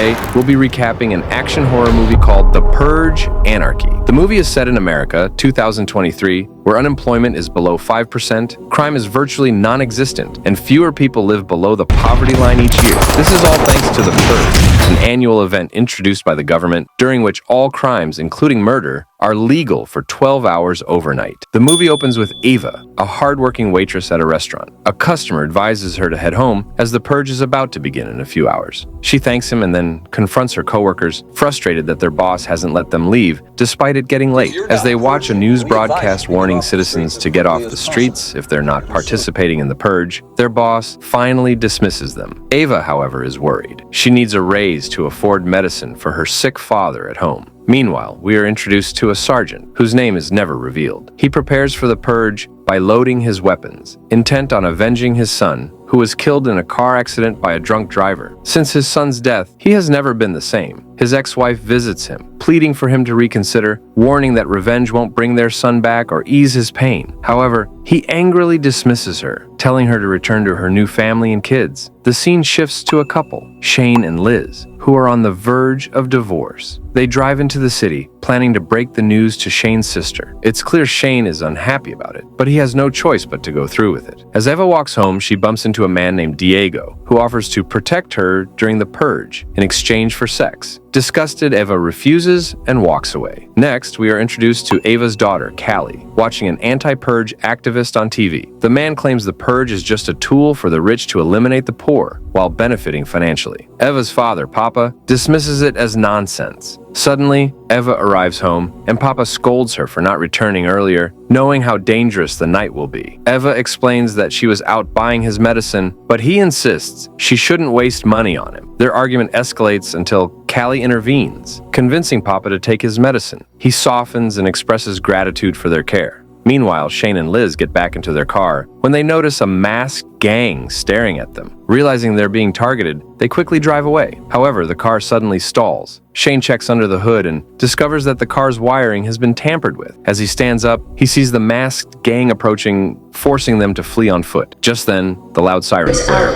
Today, we'll be recapping an action horror movie called The Purge Anarchy. The movie is set in America, 2023, where unemployment is below 5%, crime is virtually non-existent, and fewer people live below the poverty line each year. This is all thanks to The Purge, an annual event introduced by the government, during which all crimes, including murder, are legal for 12 hours overnight. The movie opens with Eva, a hardworking waitress at a restaurant. A customer advises her to head home as the purge is about to begin in a few hours. She thanks him and then confronts her coworkers, frustrated that their boss hasn't let them leave, despite it getting late. As they watch a news broadcast warning citizens to get off the streets if they're not participating in the purge, their boss finally dismisses them. Eva, however, is worried. She needs a raise to afford medicine for her sick father at home. Meanwhile, we are introduced to a sergeant, whose name is never revealed. He prepares for the purge by loading his weapons, intent on avenging his son, who was killed in a car accident by a drunk driver. Since his son's death, he has never been the same. His ex-wife visits him, pleading for him to reconsider, warning that revenge won't bring their son back or ease his pain. However, he angrily dismisses her, telling her to return to her new family and kids. The scene shifts to a couple, Shane and Liz, who are on the verge of divorce. They drive into the city, planning to break the news to Shane's sister. It's clear Shane is unhappy about it, but he has no choice but to go through with it. As Eva walks home, she bumps into a man named Diego, who offers to protect her during the purge in exchange for sex. Disgusted, Eva refuses and walks away. Next, we are introduced to Eva's daughter, Callie, watching an anti-purge activist on TV. The man claims the purge is just a tool for the rich to eliminate the poor, while benefiting financially. Eva's father, Papa, dismisses it as nonsense. Suddenly, Eva arrives home, and Papa scolds her for not returning earlier, knowing how dangerous the night will be. Eva explains that she was out buying his medicine, but he insists she shouldn't waste money on him. Their argument escalates until Callie intervenes, convincing Papa to take his medicine. He softens and expresses gratitude for their care. Meanwhile, Shane and Liz get back into their car when they notice a masked gang staring at them. Realizing they're being targeted, they quickly drive away. However, the car suddenly stalls. Shane checks under the hood and discovers that the car's wiring has been tampered with. As he stands up, he sees the masked gang approaching, forcing them to flee on foot. Just then, the loud sirens flare.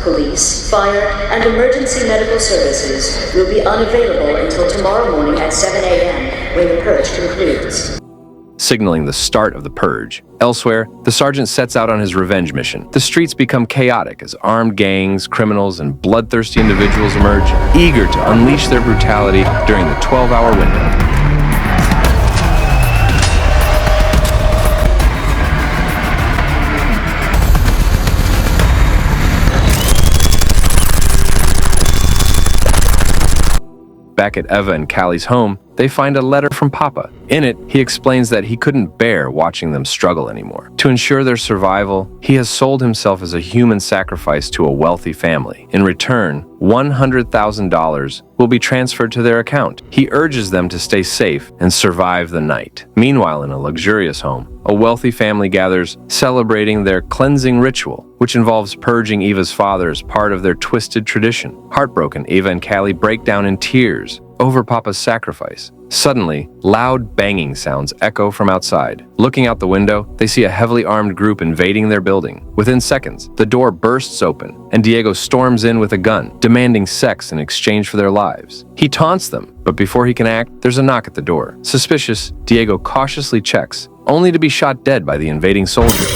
Police, fire, and emergency medical services will be unavailable until tomorrow morning at 7 a.m. when the purge concludes, signaling the start of the purge. Elsewhere, the sergeant sets out on his revenge mission. The streets become chaotic as armed gangs, criminals, and bloodthirsty individuals emerge, eager to unleash their brutality during the 12-hour window. Back at Eva and Callie's home, they find a letter from Papa. In it, he explains that he couldn't bear watching them struggle anymore. To ensure their survival, he has sold himself as a human sacrifice to a wealthy family. In return, $100,000 will be transferred to their account. He urges them to stay safe and survive the night. Meanwhile, in a luxurious home, a wealthy family gathers, celebrating their cleansing ritual, which involves purging Eva's father as part of their twisted tradition. Heartbroken, Eva and Callie break down in tears over Papa's sacrifice. Suddenly, loud banging sounds echo from outside. Looking out the window, they see a heavily armed group invading their building. Within seconds, the door bursts open, and Diego storms in with a gun, demanding sex in exchange for their lives. He taunts them, but before he can act, there's a knock at the door. Suspicious, Diego cautiously checks, only to be shot dead by the invading soldiers.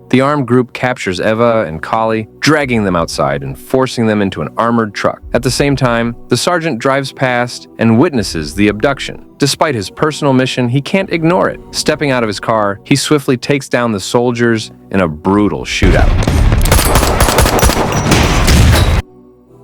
The armed group captures Eva and Callie, dragging them outside and forcing them into an armored truck. At the same time, the sergeant drives past and witnesses the abduction. Despite his personal mission, he can't ignore it. Stepping out of his car, he swiftly takes down the soldiers in a brutal shootout.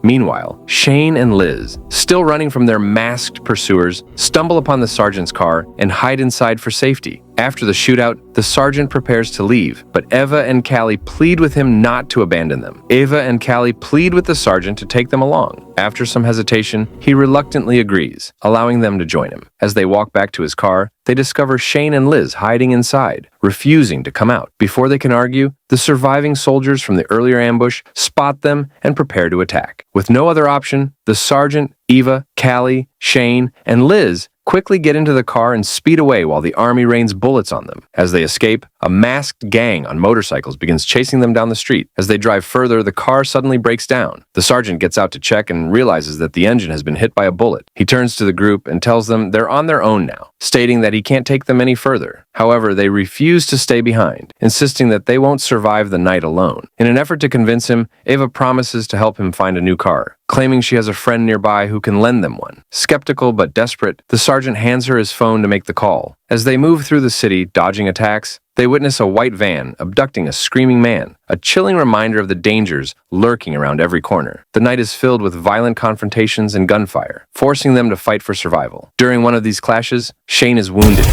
Meanwhile, Shane and Liz, still running from their masked pursuers, stumble upon the sergeant's car and hide inside for safety. After the shootout, the sergeant prepares to leave, but Eva and Callie plead with him not to abandon them. Eva and Callie plead with the sergeant to take them along. After some hesitation, he reluctantly agrees, allowing them to join him. As they walk back to his car, they discover Shane and Liz hiding inside, refusing to come out. Before they can argue, the surviving soldiers from the earlier ambush spot them and prepare to attack. With no other option, the sergeant, Eva, Callie, Shane, and Liz quickly get into the car and speed away while the army rains bullets on them. As they escape, A masked gang on motorcycles begins chasing them down the street. As they drive further, the car suddenly breaks down. The sergeant gets out to check and realizes that the engine has been hit by a bullet. He turns to the group and tells them they're on their own now, stating that he can't take them any further. However, they refuse to stay behind, insisting that they won't survive the night alone. In an effort to convince him, Eva promises to help him find a new car, claiming she has a friend nearby who can lend them one. Skeptical but desperate, the sergeant hands her his phone to make the call. As they move through the city, dodging attacks, they witness a white van abducting a screaming man, a chilling reminder of the dangers lurking around every corner. The night is filled with violent confrontations and gunfire, forcing them to fight for survival. During one of these clashes, Shane is wounded.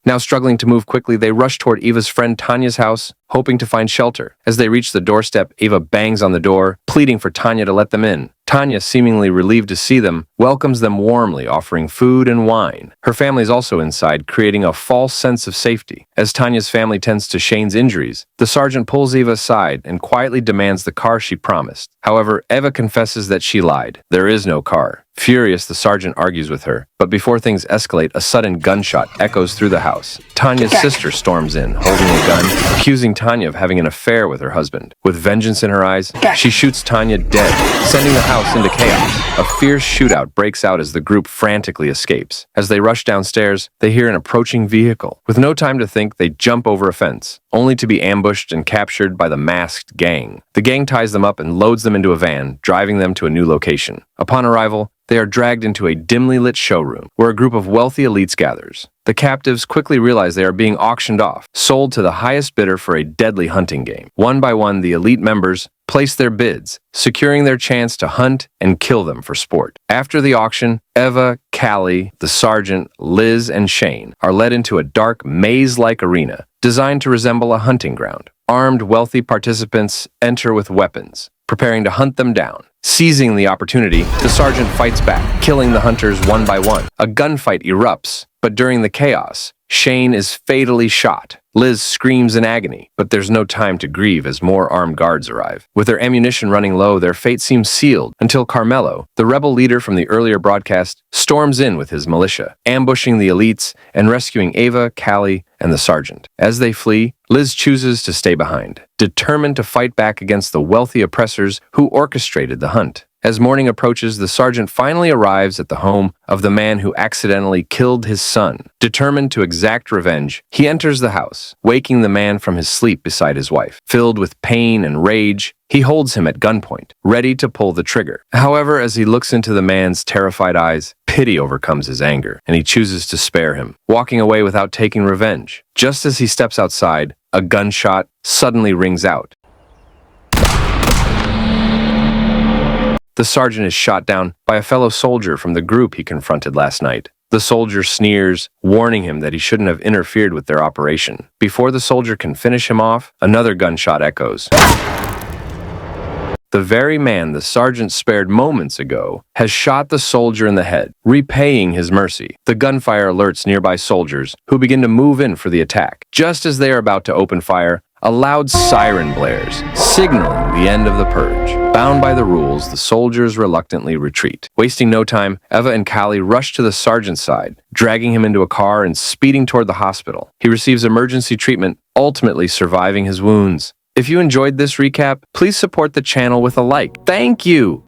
Now struggling to move quickly, they rush toward Eva's friend Tanya's house, hoping to find shelter. As they reach the doorstep, Eva bangs on the door, pleading for Tanya to let them in. Tanya, seemingly relieved to see them, welcomes them warmly, offering food and wine. Her family is also inside, creating a false sense of safety. As Tanya's family tends to Shane's injuries, the sergeant pulls Eva aside and quietly demands the car she promised. However, Eva confesses that she lied. There is no car. Furious, the sergeant argues with her, but before things escalate, a sudden gunshot echoes through the house. Tanya's sister storms in, holding a gun, accusing Tanya of having an affair with her husband. With vengeance in her eyes, she shoots Tanya dead, sending the house into chaos. A fierce shootout breaks out as the group frantically escapes. As they rush downstairs, they hear an approaching vehicle. With no time to think, they jump over a fence, only to be ambushed and captured by the masked gang. The gang ties them up and loads them into a van, driving them to a new location. Upon arrival, they are dragged into a dimly lit showroom, where a group of wealthy elites gathers. The captives quickly realize they are being auctioned off, sold to the highest bidder for a deadly hunting game. One by one, the elite members place their bids, securing their chance to hunt and kill them for sport. After the auction, Eva, Kiele, the sergeant, Liz, and Shane are led into a dark, maze-like arena designed to resemble a hunting ground. Armed, wealthy participants enter with weapons, preparing to hunt them down. Seizing the opportunity, the sergeant fights back, killing the hunters one by one. A gunfight erupts, but during the chaos, Shane is fatally shot. Liz screams in agony, but there's no time to grieve as more armed guards arrive. With their ammunition running low, their fate seems sealed until Carmelo, the rebel leader from the earlier broadcast, storms in with his militia, ambushing the elites and rescuing Eva, Kiele, and the sergeant. As they flee, Liz chooses to stay behind, determined to fight back against the wealthy oppressors who orchestrated the hunt. As morning approaches, the sergeant finally arrives at the home of the man who accidentally killed his son. Determined to exact revenge, he enters the house, waking the man from his sleep beside his wife. Filled with pain and rage, he holds him at gunpoint, ready to pull the trigger. However, as he looks into the man's terrified eyes, pity overcomes his anger, and he chooses to spare him, walking away without taking revenge. Just as he steps outside, a gunshot suddenly rings out. The sergeant is shot down by a fellow soldier from the group he confronted last night. The soldier sneers, warning him that he shouldn't have interfered with their operation. Before the soldier can finish him off, another gunshot echoes. The very man the sergeant spared moments ago has shot the soldier in the head, repaying his mercy. The gunfire alerts nearby soldiers, who begin to move in for the attack. Just as they are about to open fire, a loud siren blares, signaling the end of the purge. Bound by the rules, the soldiers reluctantly retreat. Wasting no time, Eva and Kiele rush to the sergeant's side, dragging him into a car and speeding toward the hospital. He receives emergency treatment, ultimately surviving his wounds. If you enjoyed this recap, please support the channel with a like. Thank you!